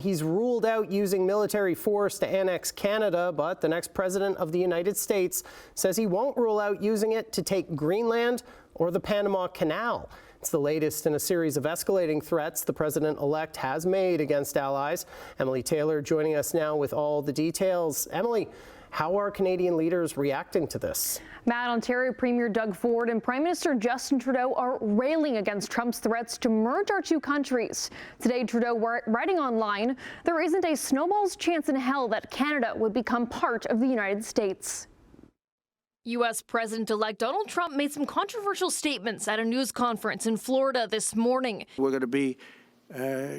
He's ruled out using military force to annex Canada, but the next president of the United States says he won't rule out using it to take Greenland or the Panama Canal. It's the latest in a series of escalating threats the president-elect has made against allies. Emily Taylor joining us now with all the details. Emily, how are Canadian leaders reacting to this? Matt, Ontario Premier Doug Ford and Prime Minister Justin Trudeau are railing against Trump's threats to merge our two countries. Today, Trudeau writing online, there isn't a snowball's chance in hell that Canada would become part of the United States. U.S. President-elect Donald Trump made some controversial statements at a news conference in Florida this morning. We're going to be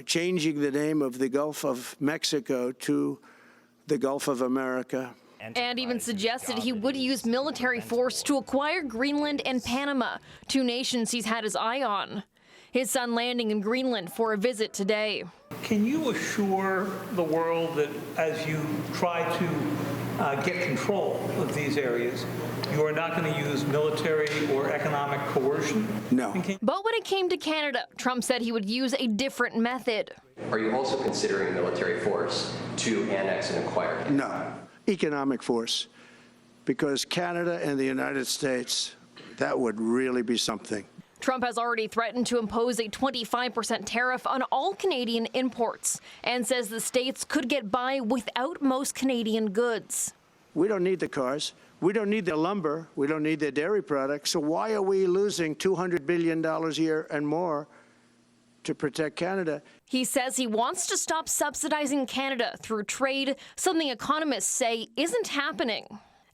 changing the name of the Gulf of Mexico to the Gulf of America. And even suggested he would use military force to acquire Greenland and Panama, two nations he's had his eye on. His son landing in Greenland for a visit today. Can you assure the world that as you try to get control of these areas, you are not going to use military or economic coercion? No. But when it came to Canada, Trump said he would use a different method. Are you also considering military force to annex and acquire Canada? No. Economic force, because Canada and the United States, that would really be something. Trump has already threatened to impose a 25% tariff on all Canadian imports and says the states could get by without most Canadian goods. We don't need the cars. We don't need the lumber. We don't need the dairy products. So why are we losing $200 billion a year and more to protect Canada? He says he wants to stop subsidizing Canada through trade, something economists say isn't happening.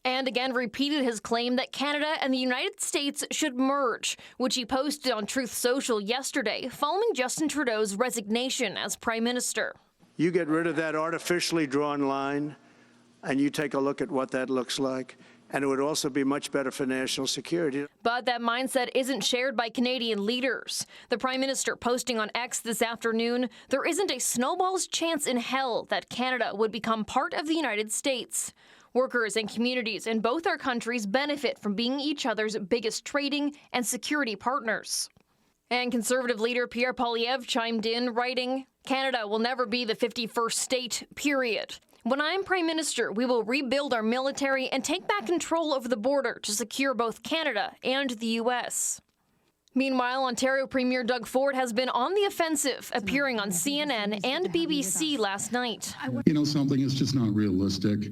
And again repeated his claim that Canada and the United States should merge, which he posted on Truth Social yesterday following Justin Trudeau's resignation as Prime Minister. You get rid of that artificially drawn line, and you take a look at what that looks like. And it would also be much better for national security. But that mindset isn't shared by Canadian leaders. The Prime Minister posting on X this afternoon, there isn't a snowball's chance in hell that Canada would become part of the United States. Workers and communities in both our countries benefit from being each other's biggest trading and security partners. And Conservative leader Pierre Poilievre chimed in, writing, "Canada will never be the 51st state, period. When I'm Prime Minister, we will rebuild our military and take back control over the border to secure both Canada and the U.S. Meanwhile, Ontario Premier Doug Ford has been on the offensive, appearing on CNN and BBC last night. You know something, it's just not realistic.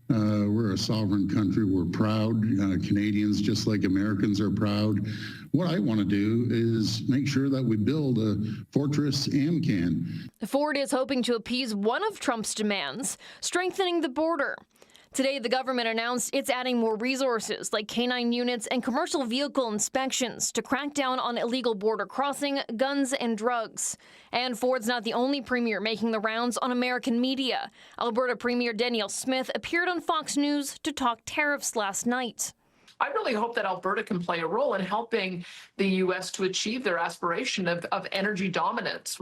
We're a sovereign country. We're proud Canadians, just like Americans are proud. What I want to do is make sure that we build a fortress AMCAN. Ford is hoping to appease one of Trump's demands, strengthening the border. Today, the government announced it's adding more resources like K-9 units and commercial vehicle inspections to crack down on illegal border crossing, guns, and drugs. And Ford's not the only premier making the rounds on American media. Alberta Premier Danielle Smith appeared on Fox News to talk tariffs last night. I really hope that Alberta can play a role in helping the U.S. to achieve their aspiration of energy dominance.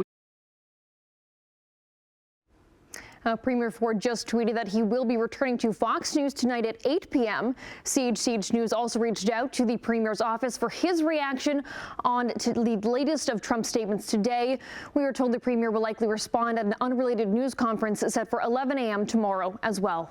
Premier Ford just tweeted that he will be returning to Fox News tonight at 8 p.m. CH News also reached out to the Premier's office for his reaction on to the latest of Trump's statements today. We were told the Premier will likely respond at an unrelated news conference set for 11 a.m. tomorrow as well.